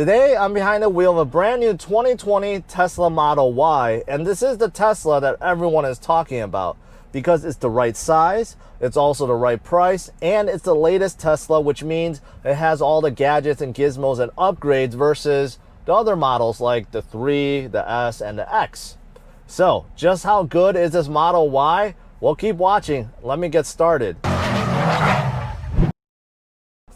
Today, I'm behind the wheel of a brand new 2020 Tesla Model Y, and this is the Tesla that everyone is talking about because it's the right size, it's also the right price, and it's the latest Tesla, which means it has all the gadgets and gizmos and upgrades versus the other models like the 3, the S, and the X. So, just how good is this Model Y? Well, keep watching. Let me get started.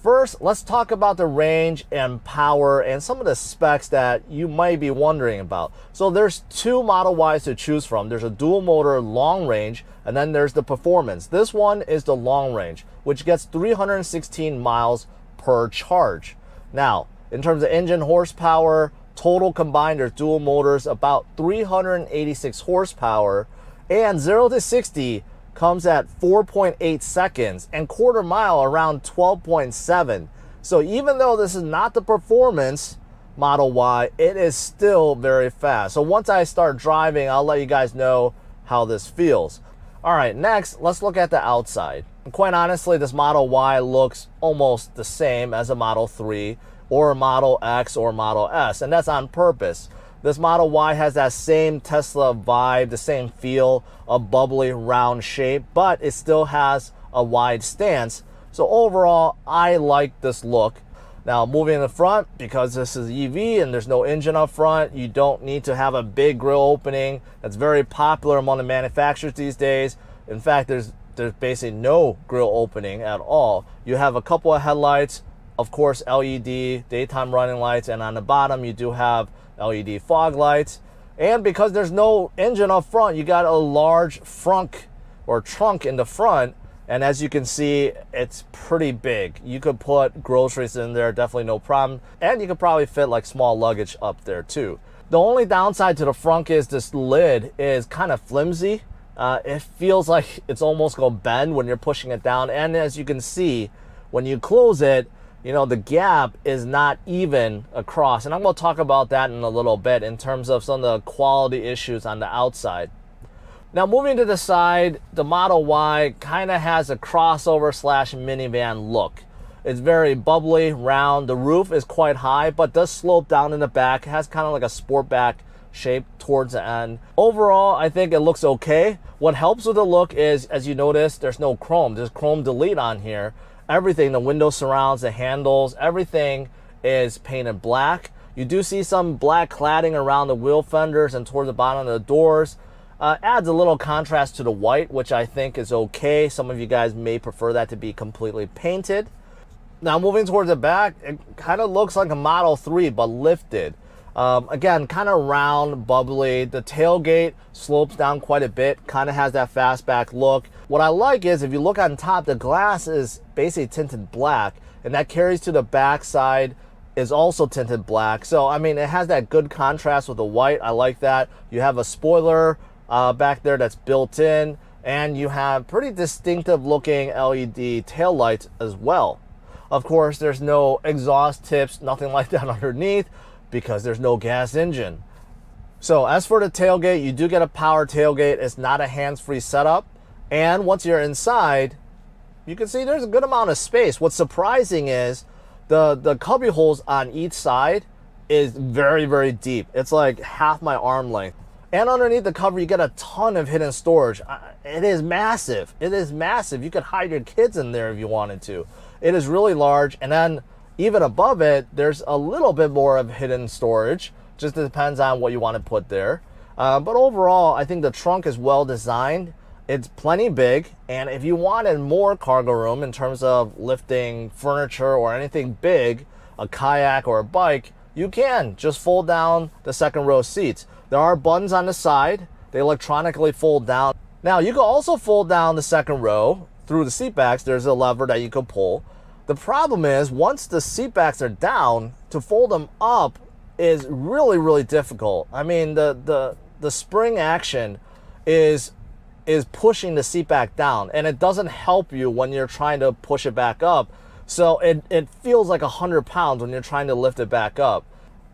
First, let's talk about the range and power and some of the specs that you might be wondering about. So there's two Model Ys to choose from. There's a dual motor long range, and then there's the performance. This one is the long range, which gets 316 miles per charge. Now, in terms of engine horsepower, total combined, there's dual motors, about 386 horsepower, and 0 to 60 comes at 4.8 seconds and quarter mile around 12.7. So even though this is not the performance Model Y, it is still very fast. So once I start driving, I'll let you guys know how this feels. All right, next, let's look at the outside. And quite honestly, this Model Y looks almost the same as a Model 3 or a Model X or Model S, and that's on purpose. This Model Y has that same Tesla vibe, the same feel, a bubbly round shape, but it still has a wide stance. So overall, I like this look. Now moving in the front, because this is EV and there's no engine up front, you don't need to have a big grille opening. That's very popular among the manufacturers these days. In fact, there's basically no grille opening at all. You have a couple of headlights, of course LED, daytime running lights, and on the bottom you do have LED fog lights. And because there's no engine up front, you got a large frunk or trunk in the front, and as you can see, it's pretty big. You could put groceries in there, definitely no problem, and you could probably fit like small luggage up there too. The only downside to the frunk is this lid is kind of flimsy. It feels like it's almost gonna bend when you're pushing it down, and as you can see, when you close it, you know, the gap is not even across. And I'm going to talk about that in a little bit in terms of some of the quality issues on the outside. Now, moving to the side, the Model Y kind of has a crossover slash minivan look. It's very bubbly, round. The roof is quite high, but does slope down in the back. It has kind of like a sport back shape towards the end. Overall, I think it looks okay. What helps with the look is, as you notice, there's no chrome. There's chrome delete on here. Everything, the window surrounds, the handles, everything is painted black. You do see some black cladding around the wheel fenders and towards the bottom of the doors. Adds a little contrast to the white, which I think is okay. Some of you guys may prefer that to be completely painted. Now moving towards the back, it kind of looks like a Model 3 but lifted. Again, kind of round, bubbly. The tailgate slopes down quite a bit, kind of has that fastback look. What I like is if you look on top, the glass is basically tinted black, and that carries to the back side is also tinted black. So, I mean, it has that good contrast with the white. I like that. You have a spoiler back there that's built in, and you have pretty distinctive looking LED taillights as well. Of course, there's no exhaust tips, nothing like that underneath, because there's no gas engine. So as for the tailgate, you do get a power tailgate. It's not a hands-free setup. And once you're inside, you can see there's a good amount of space. What's surprising is the cubby holes on each side is very, very deep. It's like half my arm length. And underneath the cover, you get a ton of hidden storage. It is massive. It is massive. You could hide your kids in there if you wanted to. It is really large. And then even above it, there's a little bit more of hidden storage. Just depends on what you want to put there. But overall, I think the trunk is well designed. It's plenty big. And if you wanted more cargo room in terms of lifting furniture or anything big, a kayak or a bike, you can just fold down the second row seats. There are buttons on the side. They electronically fold down. Now, you can also fold down the second row through the seat backs. There's a lever that you can pull. The problem is, once the seat backs are down, to fold them up is really, really difficult. I mean, the spring action is pushing the seat back down, and it doesn't help you when you're trying to push it back up. So it feels like 100 pounds when you're trying to lift it back up.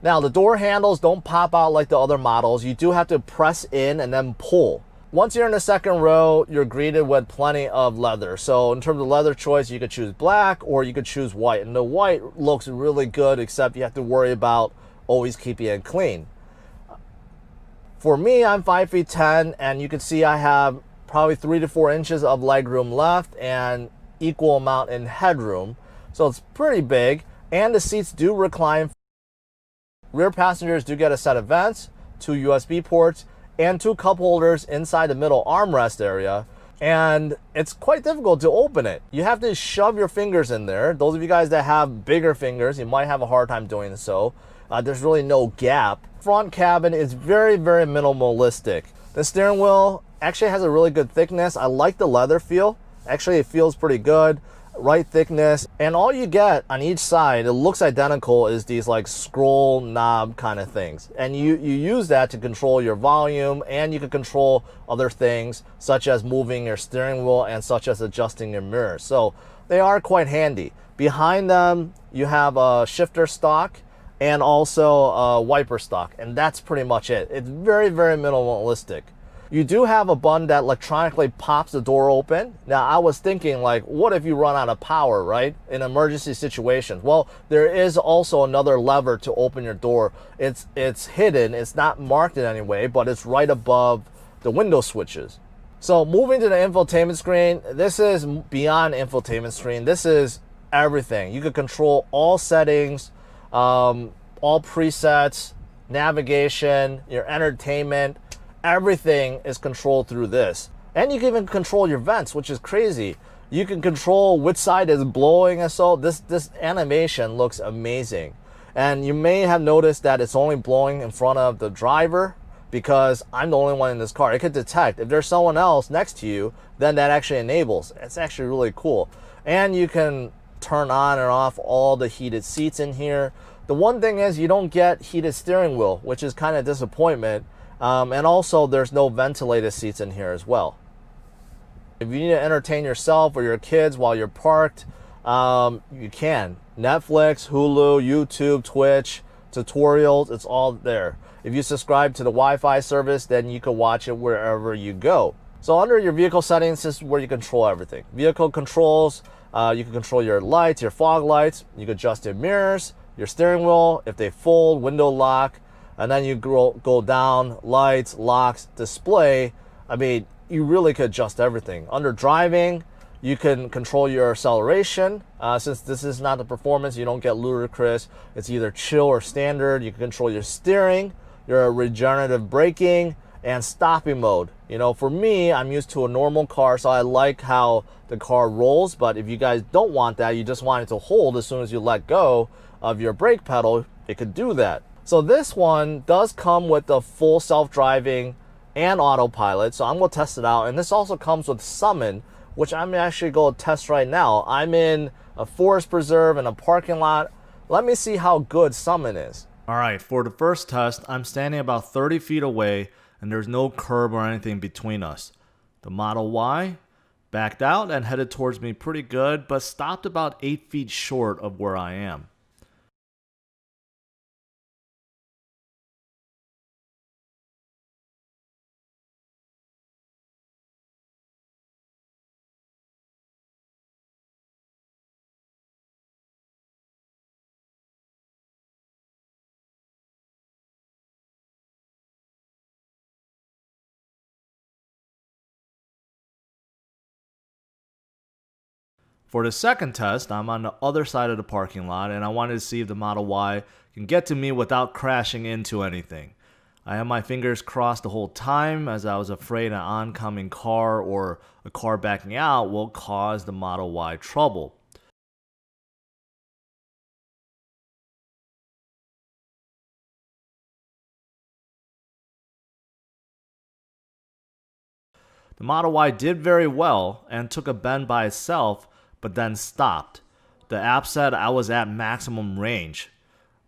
Now, the door handles don't pop out like the other models. You do have to press in and then pull. Once you're in the second row, you're greeted with plenty of leather. So in terms of leather choice, you could choose black or you could choose white. And the white looks really good, except you have to worry about always keeping it clean. For me, I'm 5 feet 10, and you can see I have probably 3 to 4 inches of legroom left and equal amount in headroom. So it's pretty big, and the seats do recline. Rear passengers do get a set of vents, 2 USB ports, and 2 cup holders inside the middle armrest area. And it's quite difficult to open it. You have to shove your fingers in there. Those of you guys that have bigger fingers, you might have a hard time doing so. There's really no gap. Front cabin is very, very minimalistic. The steering wheel actually has a really good thickness. I like the leather feel. Actually, it feels pretty good. Right thickness, and all you get on each side, it looks identical, is these like scroll knob kind of things, and you use that to control your volume, and you can control other things such as moving your steering wheel and such as adjusting your mirrors. So they are quite handy. Behind them you have a shifter stock and also a wiper stock, and that's pretty much it. It's very, very minimalistic. You do have a button that electronically pops the door open. Now, I was thinking, like, what if you run out of power, right? In emergency situations. Well, there is also another lever to open your door. It's hidden. It's not marked in any way, but it's right above the window switches. So moving to the infotainment screen, this is beyond infotainment screen. This is everything. You can control all settings, all presets, navigation, your entertainment. Everything is controlled through this. And you can even control your vents, which is crazy. You can control which side is blowing, and so this animation looks amazing. And you may have noticed that it's only blowing in front of the driver because I'm the only one in this car. It could detect if there's someone else next to you, then that actually enables. It's actually really cool. And you can turn on and off all the heated seats in here. The one thing is you don't get heated steering wheel, which is kind of a disappointment. And also there's no ventilated seats in here as well. If you need to entertain yourself or your kids while you're parked, you can. Netflix, Hulu, YouTube, Twitch, tutorials, it's all there. If you subscribe to the Wi-Fi service, then you can watch it wherever you go. So under your vehicle settings, this is where you control everything. Vehicle controls, you can control your lights, your fog lights, you can adjust your mirrors, your steering wheel, if they fold, window lock, and then you go down, lights, locks, display. I mean, you really could adjust everything. Under driving, you can control your acceleration. Since this is not the performance, you don't get ludicrous. It's either chill or standard. You can control your steering, your regenerative braking, and stopping mode. You know, for me, I'm used to a normal car, so I like how the car rolls. But if you guys don't want that, you just want it to hold as soon as you let go of your brake pedal, it could do that. So this one does come with the full self-driving and autopilot, so I'm going to test it out. And this also comes with Summon, which I'm actually going to test right now. I'm in a forest preserve in a parking lot. Let me see how good Summon is. All right, for the first test, I'm standing about 30 feet away, and there's no curb or anything between us. The Model Y backed out and headed towards me pretty good, but stopped about 8 feet short of where I am. For the second test, I'm on the other side of the parking lot, and I wanted to see if the Model Y can get to me without crashing into anything. I had my fingers crossed the whole time, as I was afraid an oncoming car or a car backing out will cause the Model Y trouble. The Model Y did very well and took a bend by itself, but then stopped. The app said I was at maximum range.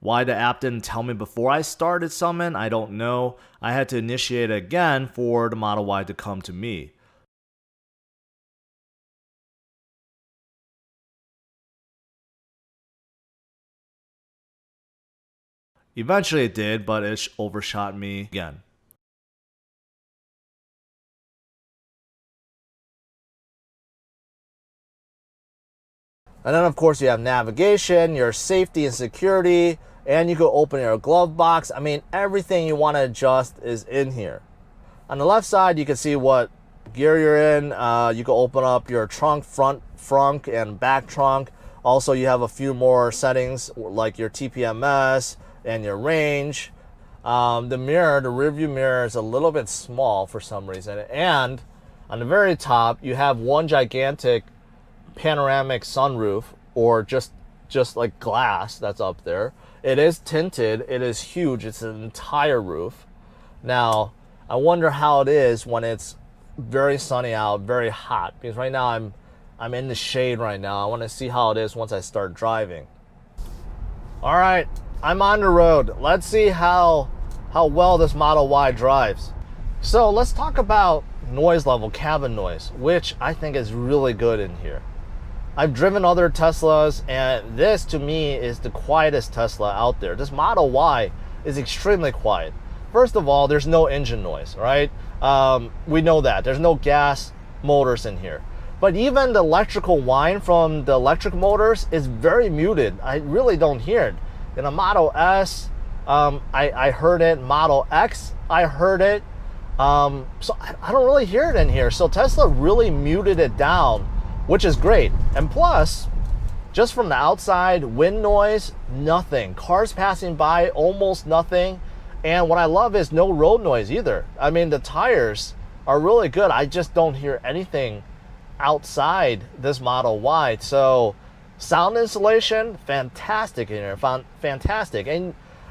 Why the app didn't tell me before I started Summon, I don't know. I had to initiate it again for the Model Y to come to me. Eventually it did, but it overshot me again. And then of course you have navigation, your safety and security, and you can open your glove box. I mean, everything you want to adjust is in here. On the left side, you can see what gear you're in. You can open up your trunk, front and back trunk. Also, you have a few more settings like your TPMS and your range. The mirror, the rear view mirror, is a little bit small for some reason. And on the very top, you have one gigantic panoramic sunroof, or just like glass that's up there. It is tinted. It is huge. It's an entire roof. Now, I wonder how it is when it's very sunny out, very hot, because right now I'm in the shade right now. I want to see how it is once I start driving. All right, I'm on the road. Let's see how well this Model Y drives. So let's talk about noise level, cabin noise, which I think is really good in here. I've driven other Teslas, and this to me is the quietest Tesla out there. This Model Y is extremely quiet. First of all, there's no engine noise, right? We know that. There's no gas motors in here. But even the electrical whine from the electric motors is very muted. I really don't hear it. In a Model S, I heard it. Model X, I heard it. So I don't really hear it in here. So Tesla really muted it down, which is great. And plus, just from the outside, wind noise, nothing. Cars passing by, almost nothing. And what I love is no road noise either. I mean, the tires are really good. I just don't hear anything outside this Model Y. So sound insulation, fantastic in here, fantastic.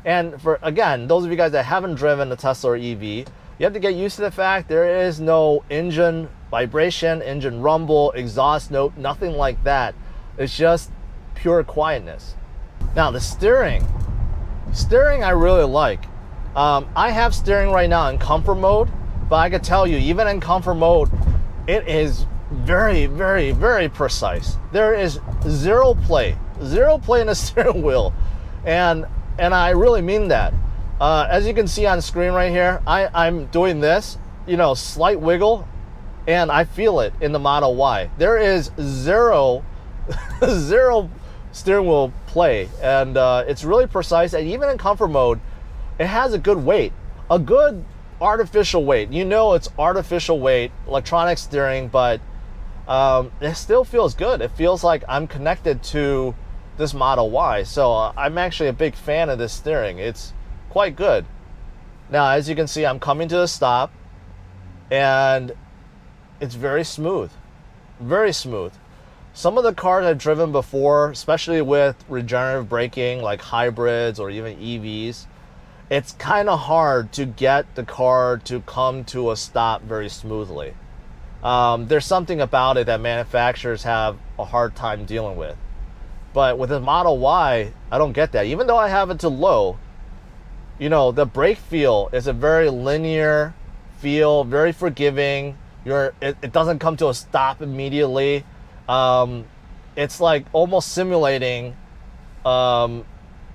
And for, again, those of you guys that haven't driven a Tesla or EV, you have to get used to the fact there is no engine vibration, engine rumble, exhaust note, nothing like that. It's just pure quietness. Now the steering I really like. I have steering right now in comfort mode, but I can tell you, even in comfort mode, it is very, very, very precise. There is zero play in the steering wheel, and I really mean that. As you can see on screen right here, I'm doing this, slight wiggle, and I feel it in the Model Y. There is zero steering wheel play, and it's really precise. And even in comfort mode, it has a good weight, a good artificial weight. It's artificial weight, electronic steering, but it still feels good. It feels like I'm connected to this Model Y. So I'm actually a big fan of this steering. It's quite good. Now, as you can see, I'm coming to a stop, and it's very smooth, very smooth. Some of the cars I've driven before, especially with regenerative braking, like hybrids or even EVs, it's kind of hard to get the car to come to a stop very smoothly. There's something about it that manufacturers have a hard time dealing with. But with the Model Y, I don't get that. Even though I have it to low, the brake feel is a very linear feel, very forgiving. It doesn't come to a stop immediately. It's like almost simulating.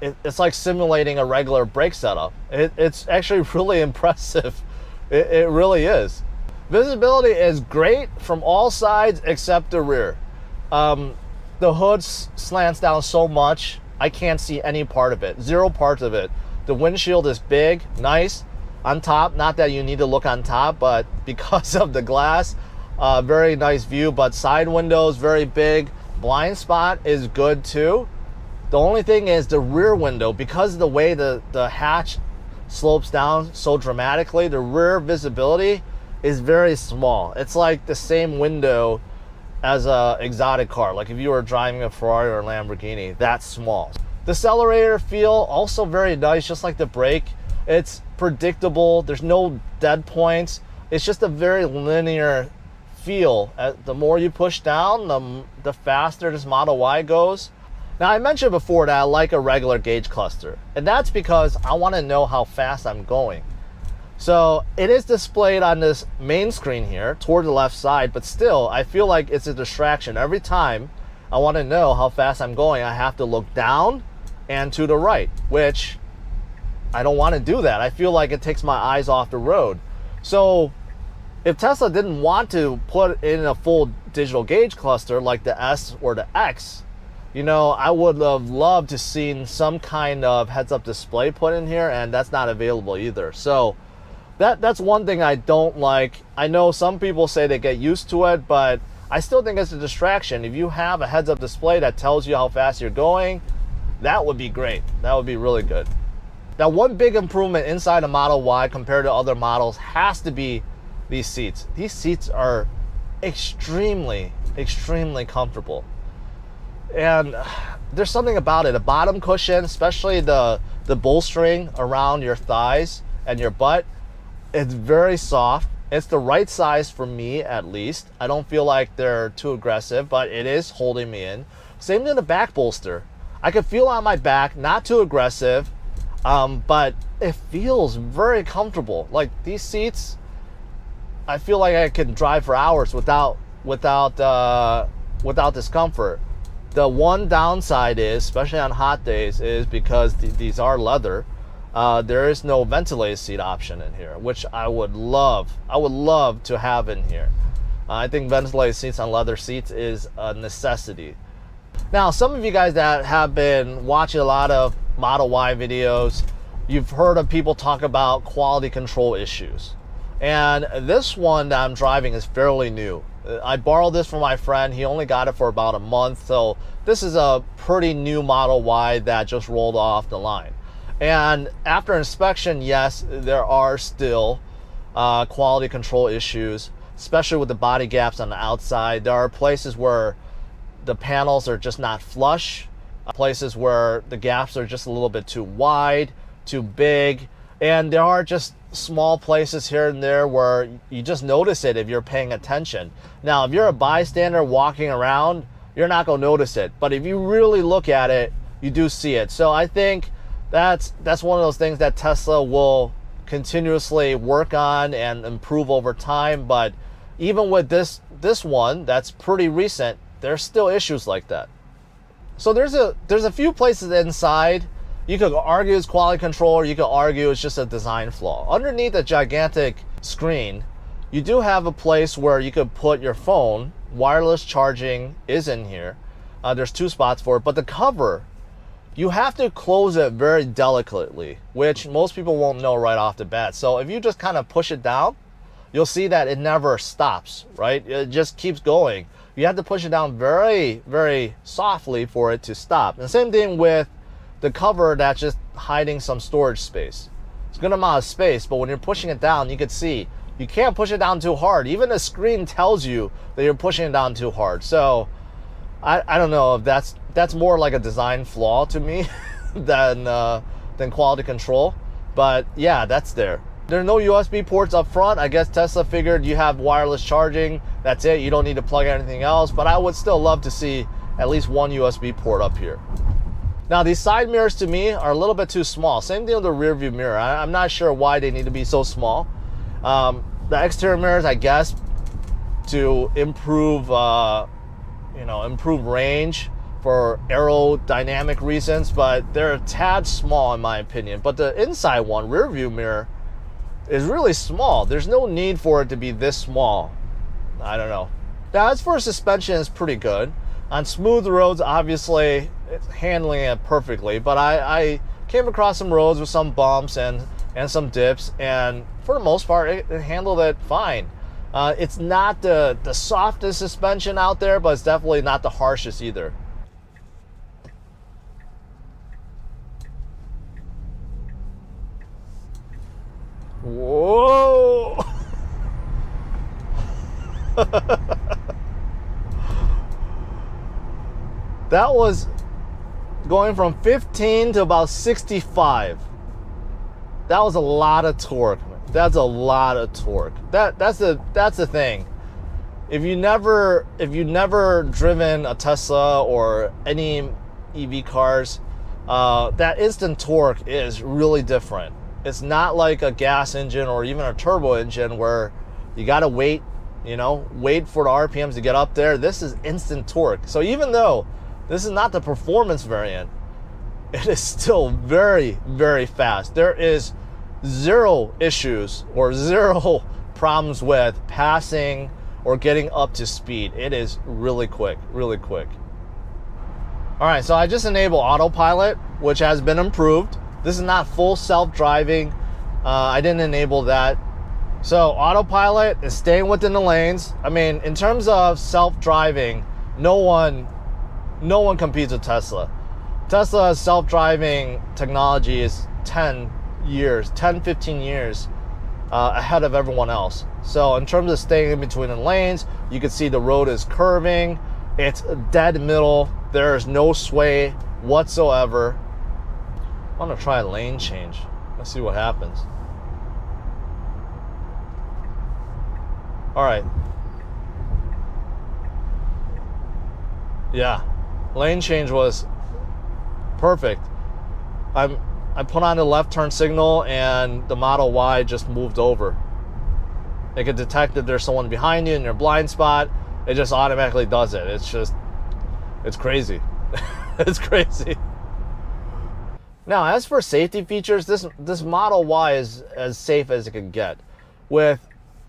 It's like simulating a regular brake setup. It's actually really impressive. It really is. Visibility is great from all sides except the rear. The hood slants down so much, I can't see any part of it. Zero parts of it. The windshield is big, nice. On top, not that you need to look on top, but because of the glass, very nice view. But side windows, very big. Blind spot is good too. The only thing is the rear window, because of the way the hatch slopes down so dramatically, the rear visibility is very small. It's like the same window as a exotic car. Like if you were driving a Ferrari or a Lamborghini, that's small. The accelerator feel also very nice, just like the brake. It's predictable. There's no dead points. It's just a very linear feel. The more you push down, the faster this Model Y goes. Now, I mentioned before that I like a regular gauge cluster, and that's because I want to know how fast I'm going. So it is displayed on this main screen here toward the left side, but still I feel like it's a distraction. Every time I want to know how fast I'm going, I have to look down and to the right, which I don't want to do that. I feel like it takes my eyes off the road. So if Tesla didn't want to put in a full digital gauge cluster like the S or the X, You know, I would have loved to seen some kind of heads-up display put in here, and that's not available either. So that's one thing I don't like. I know some people say they get used to it, but I still think it's a distraction. If you have a heads-up display that tells you how fast you're going, that would be great. That would be really good. Now, one big improvement inside a Model Y compared to other models has to be these seats. These seats are extremely, extremely comfortable. And there's something about it. A bottom cushion, especially the bolstering around your thighs and your butt, it's very soft. It's the right size for me, at least. I don't feel like they're too aggressive, but it is holding me in. Same thing the back bolster. I can feel on my back, not too aggressive, but it feels very comfortable. Like these seats, I feel like I can drive for hours without discomfort. The one downside is, especially on hot days, is because these are leather. There is no ventilated seat option in here, which I would love to have in here. I think ventilated seats on leather seats is a necessity. Now, some of you guys that have been watching a lot of Model Y videos, you've heard of people talk about quality control issues. And this one that I'm driving is fairly new. I borrowed this from my friend. He only got it for about a month. So this is a pretty new Model Y that just rolled off the line. And after inspection, yes, there are still quality control issues, especially with the body gaps on the outside. There are places where the panels are just not flush, places where the gaps are just a little bit too wide, too big, and there are just small places here and there where you just notice it if you're paying attention. Now, if you're a bystander walking around, you're not going to notice it, but if you really look at it, you do see it. So I think that's one of those things that Tesla will continuously work on and improve over time. But even with this one that's pretty recent, there's still issues like that. So there's a few places inside you could argue it's quality control, or you could argue it's just a design flaw. Underneath a gigantic screen, you do have a place where you could put your phone. Wireless charging is in here. There's 2 spots for it, but the cover, you have to close it very delicately, which most people won't know right off the bat. So if you just kind of push it down, you'll see that it never stops, right? It just keeps going. You have to push it down very, very softly for it to stop. And the same thing with the cover that's just hiding some storage space. It's a good amount of space, but when you're pushing it down, you can see you can't push it down too hard. Even the screen tells you that you're pushing it down too hard. So I don't know if that's more like a design flaw to me than quality control. But yeah, that's there. There are no USB ports up front. I guess Tesla figured you have wireless charging. That's it. You don't need to plug anything else. But I would still love to see at least one USB port up here. Now, these side mirrors to me are a little bit too small. Same thing with the rear view mirror. I'm not sure why they need to be so small. The exterior mirrors, I guess, to improve, improve range for aerodynamic reasons, but they're a tad small in my opinion. But the inside one, rear view mirror, is really small. There's no need for it to be this small. I don't know. Now, as for suspension, it's pretty good. On smooth roads, obviously, it's handling it perfectly, but I came across some roads with some bumps and some dips, and for the most part, it handled it fine. It's not the softest suspension out there, but it's definitely not the harshest either. Whoa! That was going from 15 to about 65. That was a lot of torque. That's a lot of torque. That's the thing. If you never driven a Tesla or any EV cars, that instant torque is really different. It's not like a gas engine or even a turbo engine where you gotta wait for the RPMs to get up there. This is instant torque. So even though this is not the performance variant, it is still very, very fast. There is zero issues or zero problems with passing or getting up to speed. It is really quick, really quick. All right, so I just enabled autopilot, which has been improved. This is not full self-driving. I didn't enable that. So autopilot is staying within the lanes. I mean, in terms of self-driving, no one competes with Tesla. Tesla's self-driving technology is 10, 15 years ahead of everyone else. So in terms of staying in between the lanes, you can see the road is curving. It's dead middle. There is no sway whatsoever. I'm gonna try a lane change. Let's see what happens. All right. Yeah, lane change was perfect. I put on the left turn signal and the Model Y just moved over. It can detect that there's someone behind you in your blind spot. It just automatically does it. It's crazy. It's crazy. Now, as for safety features, this Model Y is as safe as it can get. With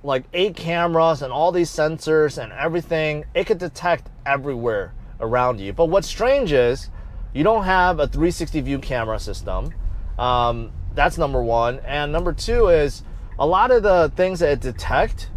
like 8 cameras and all these sensors and everything, it could detect everywhere around you. But what's strange is you don't have a 360 view camera system. That's number one. And number two is a lot of the things that it detects,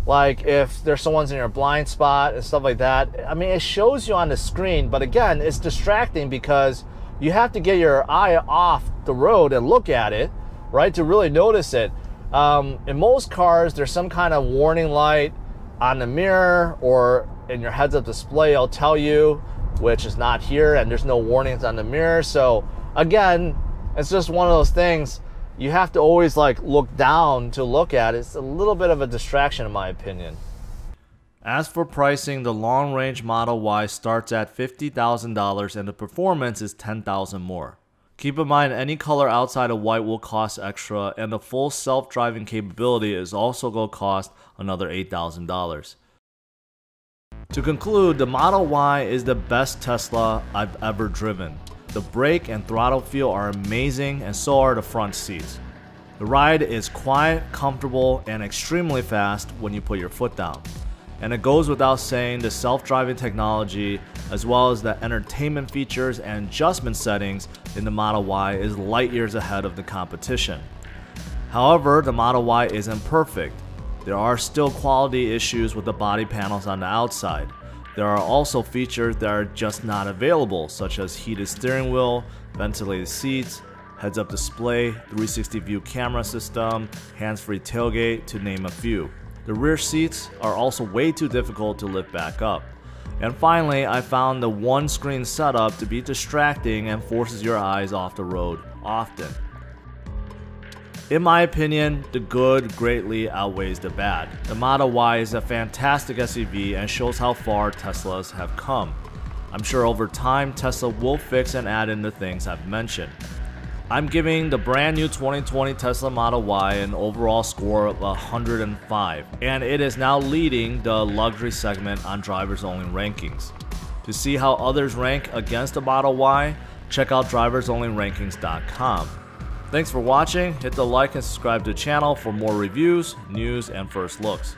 like if there's someone's in your blind spot and stuff like that, I mean, it shows you on the screen, but again, it's distracting because you have to get your eye off the road and look at it, right, to really notice it. In most cars, there's some kind of warning light on the mirror or in your heads-up display. I'll tell you, which is not here, and there's no warnings on the mirror. So again, it's just one of those things. You have to always like look down to look at it. It's a little bit of a distraction in my opinion. As for pricing, the long-range Model Y starts at $50,000 and the performance is $10,000 more. Keep in mind, any color outside of white will cost extra, and the full self-driving capability is also going to cost another $8,000. To conclude, the Model Y is the best Tesla I've ever driven. The brake and throttle feel are amazing, and so are the front seats. The ride is quiet, comfortable, and extremely fast when you put your foot down. And it goes without saying, the self-driving technology, as well as the entertainment features and adjustment settings in the Model Y is light years ahead of the competition. However, the Model Y isn't perfect. There are still quality issues with the body panels on the outside. There are also features that are just not available, such as heated steering wheel, ventilated seats, heads-up display, 360 view camera system, hands-free tailgate, to name a few. The rear seats are also way too difficult to lift back up. And finally, I found the one-screen setup to be distracting and forces your eyes off the road often. In my opinion, the good greatly outweighs the bad. The Model Y is a fantastic SUV and shows how far Teslas have come. I'm sure over time, Tesla will fix and add in the things I've mentioned. I'm giving the brand new 2020 Tesla Model Y an overall score of 105, and it is now leading the luxury segment on drivers only rankings. To see how others rank against the Model Y, check out driversonlyrankings.com. Thanks for watching. Hit the like and subscribe to the channel for more reviews, news, and first looks.